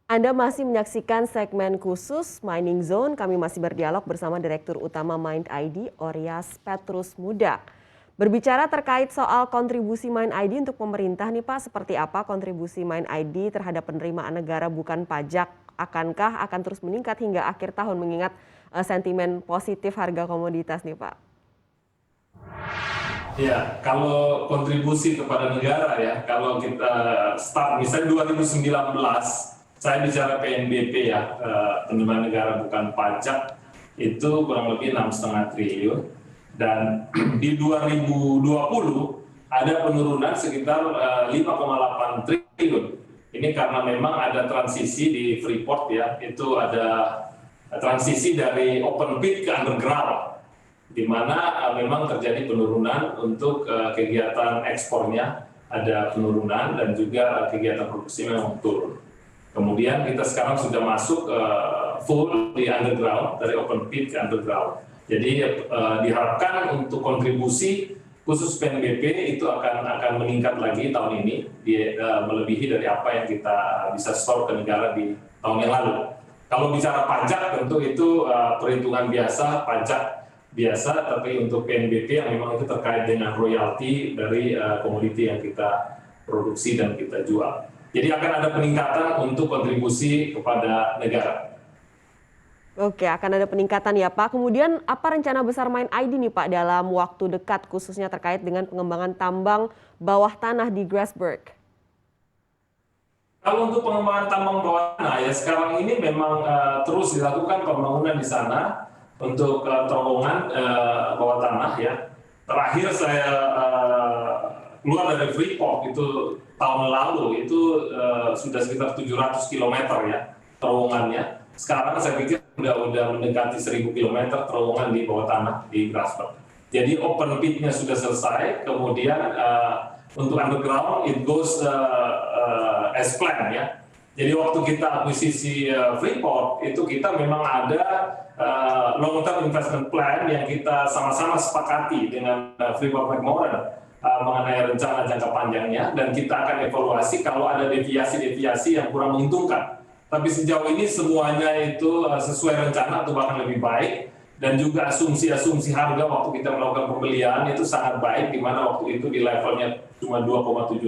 Anda masih menyaksikan segmen khusus Mining Zone. Kami masih berdialog bersama Direktur Utama Mind ID, Oryas Petrus Muda. Berbicara terkait soal kontribusi Mind ID untuk pemerintah nih Pak, seperti apa kontribusi Mind ID terhadap penerimaan negara bukan pajak? Akankah akan terus meningkat hingga akhir tahun mengingat sentimen positif harga komoditas nih Pak? Ya, kalau kontribusi kepada negara ya, kalau kita start misalnya 2019, saya bicara PNBP ya, penerimaan negara bukan pajak, itu kurang lebih 6,5 triliun. Dan di 2020 ada penurunan sekitar 5,8 triliun. Ini karena memang ada transisi di Freeport ya, itu ada transisi dari open pit ke underground, di mana memang terjadi penurunan untuk kegiatan ekspornya, ada penurunan dan juga kegiatan produksi memang turun. Kemudian kita sekarang sudah masuk full di underground, dari open pit ke underground. Jadi diharapkan untuk kontribusi khusus PNBP itu akan meningkat lagi tahun ini, melebihi dari apa yang kita bisa store ke negara di tahun yang lalu. Kalau bicara pajak tentu itu perhitungan biasa, pajak biasa, tapi untuk PNBP yang memang itu terkait dengan royalti dari komoditi yang kita produksi dan kita jual. Jadi akan ada peningkatan untuk kontribusi kepada negara. Oke, akan ada peningkatan ya Pak. Kemudian apa rencana besar Mind ID nih Pak dalam waktu dekat khususnya terkait dengan pengembangan tambang bawah tanah di Grasberg? Kalau untuk pengembangan tambang bawah tanah ya sekarang ini memang terus dilakukan pembangunan di sana untuk terowongan bawah tanah ya. Terakhir saya keluar dari Freeport itu tahun lalu itu sudah sekitar 700 km ya terowongannya. Sekarang saya pikir udah mendekati 1000 km terowongan di bawah tanah di Grasberg. Jadi open pit-nya sudah selesai, kemudian untuk underground it goes as planned ya. Jadi waktu kita akuisisi Freeport itu kita memang ada long term investment plan yang kita sama-sama sepakati dengan Freeport McMoRan mengenai rencana jangka panjangnya, dan kita akan evaluasi kalau ada deviasi-deviasi yang kurang menguntungkan. Tapi sejauh ini semuanya itu sesuai rencana atau bahkan lebih baik, dan juga asumsi-asumsi harga waktu kita melakukan pembelian itu sangat baik, di mana waktu itu di levelnya cuma 2,75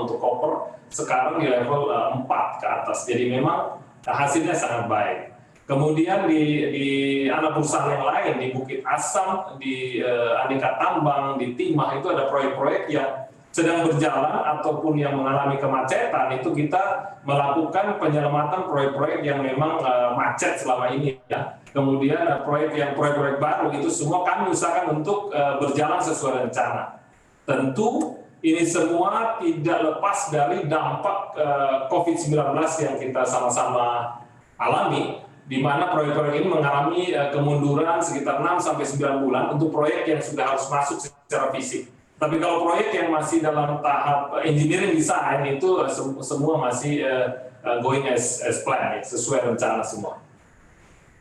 untuk copper, sekarang di level 4 ke atas. Jadi memang hasilnya sangat baik. Kemudian di anak perusahaan yang lain, di Bukit Asam, di Aneka Tambang, di Timah, itu ada proyek-proyek yang sedang berjalan ataupun yang mengalami kemacetan. Itu kita melakukan penyelamatan proyek-proyek yang memang macet selama ini ya. Kemudian proyek-proyek baru itu semua kami usahakan untuk berjalan sesuai rencana. Tentu ini semua tidak lepas dari dampak COVID-19 yang kita sama-sama alami, di mana proyek-proyek ini mengalami kemunduran sekitar 6-9 bulan untuk proyek yang sudah harus masuk secara fisik. Tapi kalau proyek yang masih dalam tahap engineering design itu semua masih going as planned, sesuai rencana semua.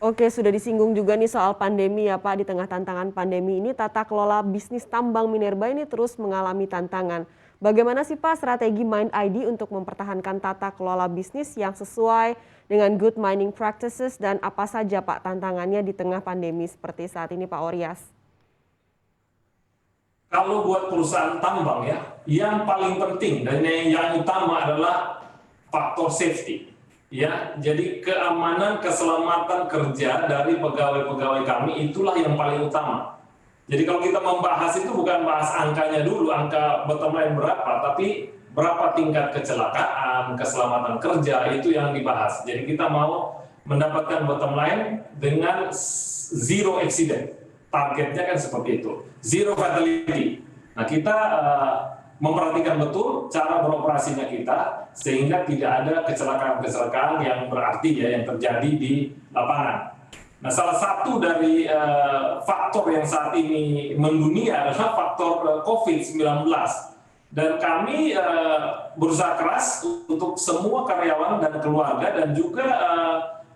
Oke, sudah disinggung juga nih soal pandemi ya Pak. Di tengah tantangan pandemi ini, tata kelola bisnis tambang minerba ini terus mengalami tantangan. Bagaimana sih Pak strategi Mind ID untuk mempertahankan tata kelola bisnis yang sesuai dengan good mining practices, dan apa saja Pak tantangannya di tengah pandemi seperti saat ini Pak Oryas? Kalau buat perusahaan tambang ya, yang paling penting dan yang utama adalah faktor safety. Ya, jadi keamanan, keselamatan kerja dari pegawai-pegawai kami itulah yang paling utama. Jadi kalau kita membahas itu bukan bahas angkanya dulu, angka bottom line berapa, tapi berapa tingkat kecelakaan, keselamatan kerja, itu yang dibahas. Jadi kita mau mendapatkan bottom line dengan zero accident. Targetnya kan seperti itu, zero fatality. Nah kita memperhatikan betul cara beroperasinya kita, sehingga tidak ada kecelakaan-kecelakaan yang berarti ya yang terjadi di lapangan. Nah salah satu dari faktor yang saat ini mendunia adalah faktor COVID-19. Dan kami berusaha keras untuk semua karyawan dan keluarga dan juga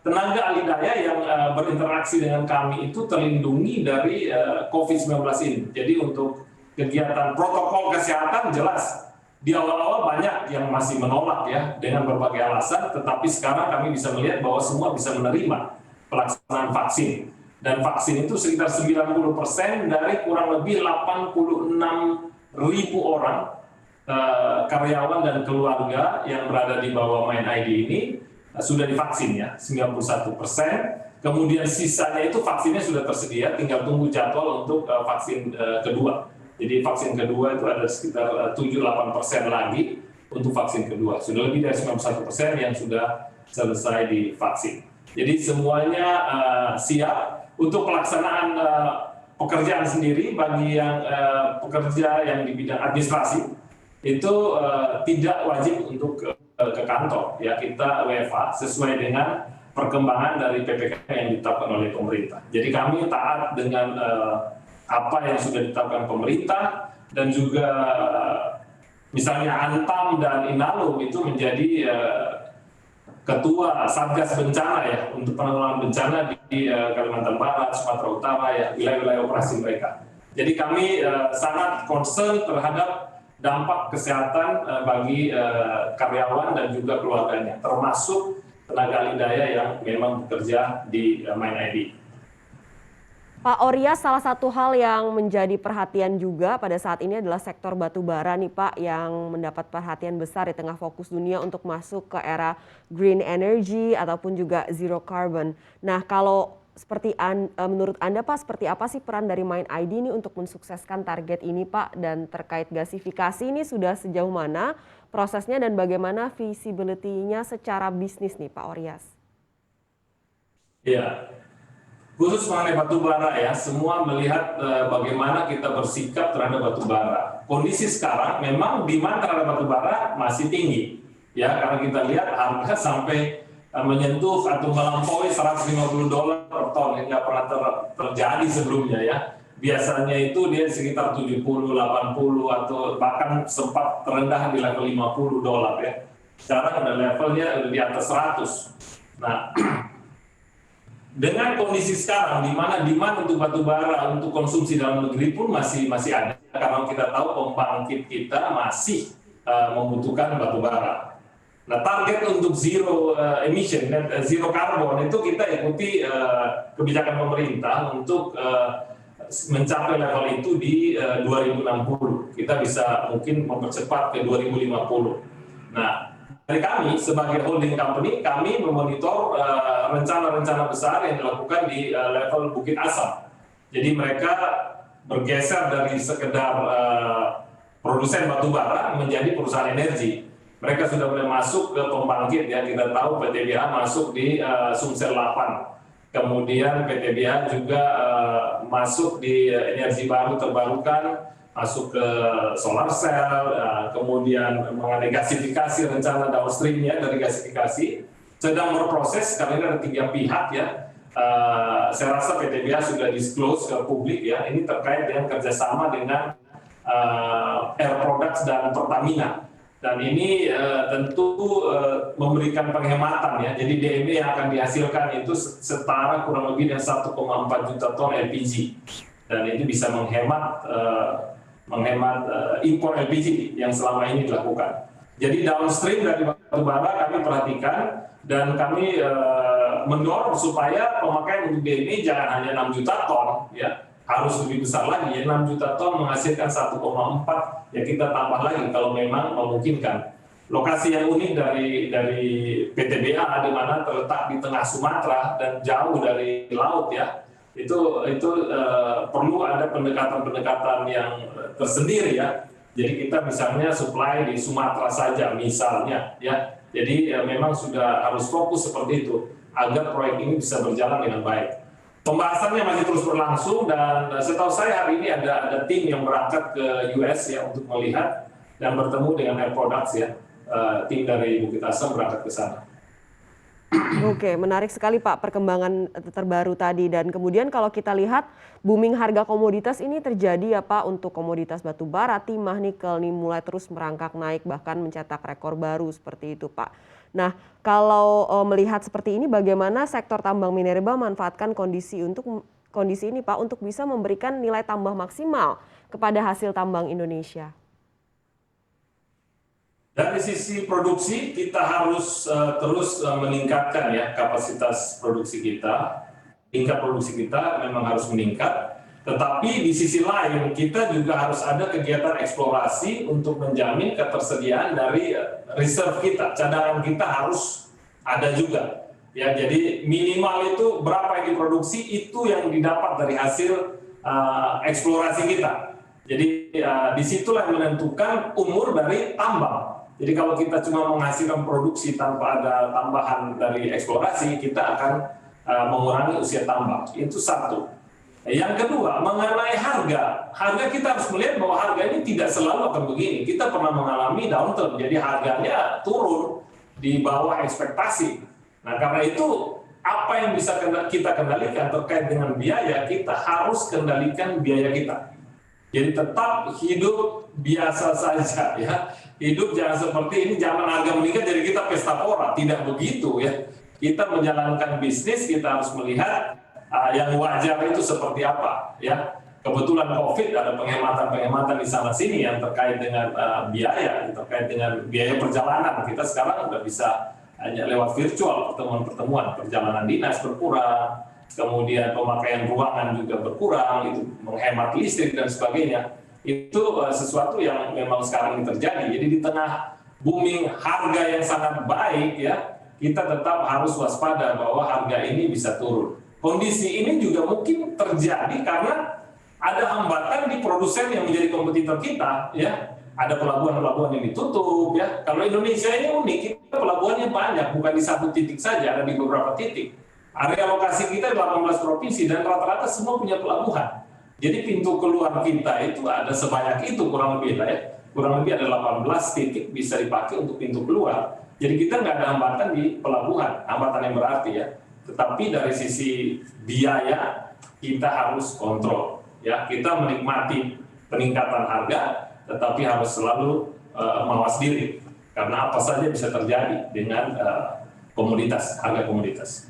tenaga ahli daya yang berinteraksi dengan kami itu terlindungi dari COVID-19 ini. Jadi untuk kegiatan protokol kesehatan jelas Di awal-awal banyak yang masih menolak ya dengan berbagai alasan, tetapi sekarang kami bisa melihat bahwa semua bisa menerima pelaksanaan vaksin. Dan vaksin itu sekitar 90% dari kurang lebih 86.000 orang karyawan dan keluarga yang berada di bawah Mind ID ini sudah divaksin ya, 91%. Kemudian sisanya itu vaksinnya sudah tersedia, tinggal tunggu jadwal untuk vaksin kedua. Jadi vaksin kedua itu ada sekitar 7-8% lagi untuk vaksin kedua. Sudah lebih dari 91% yang sudah selesai divaksin. Jadi semuanya siap untuk pelaksanaan pekerjaan sendiri bagi yang pekerja yang di bidang administrasi itu tidak wajib untuk ke kantor. Ya, kita WFH sesuai dengan perkembangan dari PPKM yang ditetapkan oleh pemerintah. Jadi kami taat dengan apa yang sudah ditetapkan pemerintah, dan juga misalnya Antam dan Inalum itu menjadi ketua Satgas Bencana ya untuk penanggulangan bencana di Kalimantan Barat, Sumatera Utara ya, wilayah-wilayah operasi mereka. Jadi kami sangat concern terhadap dampak kesehatan bagi karyawan dan juga keluarganya, termasuk tenaga alih daya yang memang bekerja di Mind ID. Pak Oryas, salah satu hal yang menjadi perhatian juga pada saat ini adalah sektor batu bara nih Pak, yang mendapat perhatian besar di tengah fokus dunia untuk masuk ke era green energy ataupun juga zero carbon. Nah, kalau menurut Anda Pak, seperti apa sih peran dari Mind ID ini untuk mensukseskan target ini Pak? Dan terkait gasifikasi ini sudah sejauh mana prosesnya dan bagaimana visibility-nya secara bisnis nih Pak Oryas? Ya, khusus mengenai batu bara ya, semua melihat bagaimana kita bersikap terhadap batu bara. Kondisi sekarang memang demand terhadap batu bara masih tinggi, ya, karena kita lihat harga sampai menyentuh atau melampaui $150 per ton yang nggak pernah terjadi sebelumnya ya. Biasanya itu dia sekitar 70, 80 atau bahkan sempat terendah di level $50 ya. Sekarang ada levelnya di atas 100. Nah, dengan kondisi sekarang di mana demand untuk batu bara untuk konsumsi dalam negeri pun masih ada, karena kita tahu pembangkit kita masih membutuhkan batu bara. Nah, target untuk zero emission dan zero carbon itu kita ikuti kebijakan pemerintah untuk mencapai level itu di 2060. Kita bisa mungkin mempercepat ke 2050. Nah, dari kami sebagai holding company, kami memonitor rencana-rencana besar yang dilakukan di level Bukit Asam. Jadi mereka bergeser dari sekedar produsen batu bara menjadi perusahaan energi. Mereka sudah mulai masuk ke pembangkit ya, kita tahu PTBA masuk di Sumsel 8. Kemudian PTBA juga masuk di energi baru terbarukan, masuk ke solar cell, kemudian mengenai gasifikasi, rencana downstreamnya dari gasifikasi sedang berproses karena ini ada 3 pihak ya. Saya rasa PTBA sudah disclose ke publik ya, ini terkait dengan kerjasama dengan Air Products dan Pertamina. Dan ini tentu memberikan penghematan ya. Jadi DME yang akan dihasilkan itu setara kurang lebih dengan 1,4 juta ton LPG. Dan itu bisa menghemat impor LPG yang selama ini dilakukan. Jadi downstream dari batu bara kami perhatikan dan kami mendorong supaya pemakaian untuk DME jangan hanya 6 juta ton ya. Harus lebih besar lagi, ya, 6 juta ton menghasilkan 1,4, ya kita tambah lagi kalau memang memungkinkan. Lokasi yang unik dari PTBA di mana terletak di tengah Sumatera dan jauh dari laut ya, itu perlu ada pendekatan-pendekatan yang tersendiri ya. Jadi kita misalnya supply di Sumatera saja misalnya ya. Jadi memang sudah harus fokus seperti itu agar proyek ini bisa berjalan dengan baik. Pembahasannya masih terus berlangsung dan setahu saya hari ini ada tim yang berangkat ke US ya untuk melihat dan bertemu dengan Air Products ya, tim dari Bukit Asam berangkat ke sana. Oke, menarik sekali Pak perkembangan terbaru tadi, dan kemudian kalau kita lihat booming harga komoditas ini terjadi ya Pak untuk komoditas batu bara, timah, nikel nih mulai terus merangkak naik bahkan mencetak rekor baru seperti itu Pak. Nah, kalau melihat seperti ini bagaimana sektor tambang mineral memanfaatkan kondisi ini Pak untuk bisa memberikan nilai tambah maksimal kepada hasil tambang Indonesia? Dari sisi produksi kita harus terus meningkatkan ya kapasitas produksi kita. Tingkat produksi kita memang harus meningkat. Tetapi di sisi lain kita juga harus ada kegiatan eksplorasi untuk menjamin ketersediaan dari reserve kita. Cadangan kita harus ada juga. Ya, jadi minimal itu berapa yang diproduksi itu yang didapat dari hasil eksplorasi kita. Jadi disitulah yang menentukan umur dari tambang. Jadi kalau kita cuma menghasilkan produksi tanpa ada tambahan dari eksplorasi, kita akan mengurangi usia tambang. Itu satu. Yang kedua, mengenai harga. Harga kita harus melihat bahwa harga ini tidak selalu akan begini. Kita pernah mengalami downturn, jadi harganya turun di bawah ekspektasi. Nah, karena itu apa yang bisa kita kendalikan terkait dengan biaya, kita harus kendalikan biaya kita. Jadi tetap hidup biasa saja ya. Hidup jangan seperti ini, zaman harga meningkat jadi kita pesta pora. Tidak begitu ya. Kita menjalankan bisnis, kita harus melihat yang wajar itu seperti apa ya. Kebetulan COVID ada penghematan-penghematan di sana sini yang terkait dengan biaya, terkait dengan biaya perjalanan. Kita sekarang udah bisa hanya lewat virtual, pertemuan-pertemuan, perjalanan dinas berkurang, kemudian pemakaian ruangan juga berkurang, itu menghemat listrik dan sebagainya. Itu sesuatu yang memang sekarang ini terjadi. Jadi di tengah booming harga yang sangat baik ya, kita tetap harus waspada bahwa harga ini bisa turun. Kondisi ini juga mungkin terjadi karena ada hambatan di produsen yang menjadi kompetitor kita ya. Ada pelabuhan-pelabuhan yang ditutup ya. Kalau Indonesia ini unik, kita pelabuhannya banyak, bukan di satu titik saja, ada di beberapa titik. Area lokasi kita 18 provinsi dan rata-rata semua punya pelabuhan. Jadi pintu keluar kita itu ada sebanyak itu kurang lebih lah ya. Kurang lebih ada 18 titik bisa dipakai untuk pintu keluar. Jadi kita nggak ada hambatan di pelabuhan, hambatan yang berarti ya. Tetapi dari sisi biaya kita harus kontrol ya. Kita menikmati peningkatan harga, tetapi harus selalu mawas diri karena apa saja bisa terjadi dengan komoditas, harga komoditas.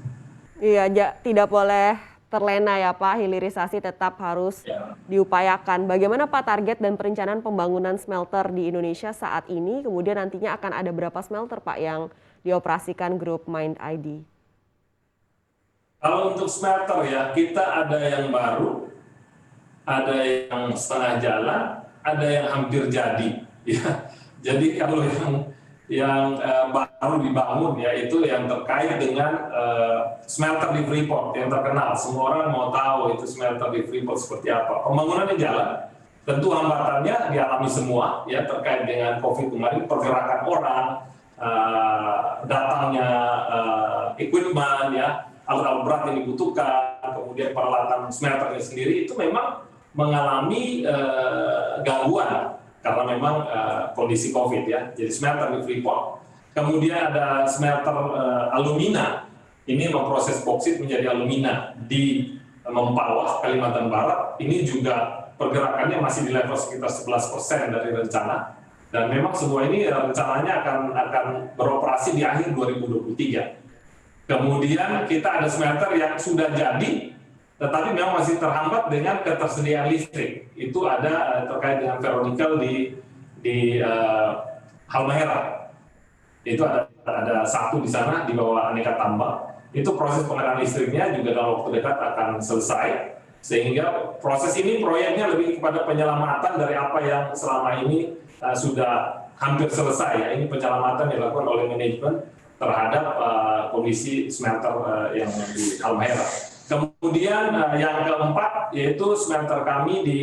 Iya, tidak boleh terlena ya Pak, hilirisasi tetap harus diupayakan. Bagaimana Pak target dan perencanaan pembangunan smelter di Indonesia saat ini? Kemudian nantinya akan ada berapa smelter Pak yang dioperasikan grup Mind ID? Kalau untuk smelter ya, kita ada yang baru, ada yang setengah jalan, ada yang hampir jadi. Ya. Jadi kalau yang baru dibangun ya itu yang terkait dengan smelter di Freeport yang terkenal. Semua orang mau tahu itu smelter di Freeport seperti apa. Pembangunannya jalan, tentu hambatannya dialami semua ya terkait dengan COVID kemarin, pergerakan orang, datangnya equipment ya, alat-alat berat yang dibutuhkan, kemudian peralatan smelternya sendiri itu memang mengalami gangguan karena memang kondisi COVID ya. Jadi smelter di Freeport. Kemudian ada smelter alumina. Ini memproses boksit menjadi alumina di Mempawah, Kalimantan Barat. Ini juga pergerakannya masih di level sekitar 11% dari rencana. Dan memang semua ini rencananya akan beroperasi di akhir 2023. Kemudian kita ada smelter yang sudah jadi, tetapi memang masih terhambat dengan ketersediaan listrik. Itu ada terkait dengan ferronickel di Halmahera. Itu ada satu di sana di bawah aneka tambang. Itu proses pengalihan listriknya juga dalam waktu dekat akan selesai. Sehingga proses ini proyeknya lebih kepada penyelamatan dari apa yang selama ini sudah hampir selesai. Ya. Ini penyelamatan dilakukan oleh manajemen terhadap kondisi smelter yang di Halmahera. Kemudian yang keempat yaitu smelter kami di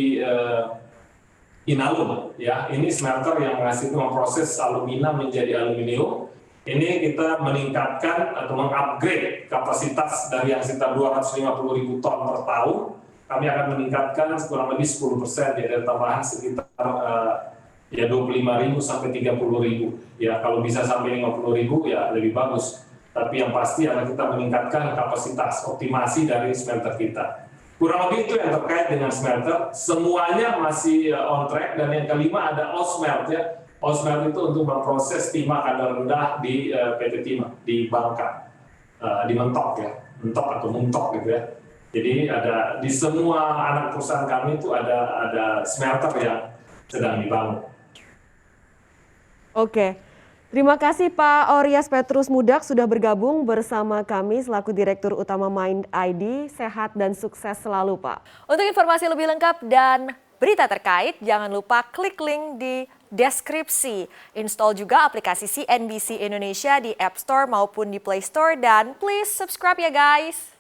Inalum ya. Ini smelter yang memproses alumina menjadi aluminium. Ini kita meningkatkan atau mengupgrade kapasitas dari yang sekitar 250.000 ton per tahun. Kami akan meningkatkan kurang lebih 10% ya, dari tambahan sekitar 25.000 sampai 30.000. Ya kalau bisa sampai 50.000 ya lebih bagus. Tapi yang pasti adalah kita meningkatkan kapasitas optimasi dari smelter kita. Kurang lebih itu yang terkait dengan smelter. Semuanya masih on track. Dan yang kelima ada Osmelt ya. Osmelt itu untuk memproses timah kadar rendah di PT Timah di Bangka, di Mentok ya, Mentok atau Muntok gitu ya. Jadi ada di semua anak perusahaan kami itu ada smelter yang sedang dibangun. Oke. Terima kasih Pak Oryas Petrus Mudak sudah bergabung bersama kami selaku Direktur Utama Mind ID. Sehat dan sukses selalu Pak. Untuk informasi lebih lengkap dan berita terkait, jangan lupa klik link di deskripsi. Install juga aplikasi CNBC Indonesia di App Store maupun di Play Store dan please subscribe ya guys.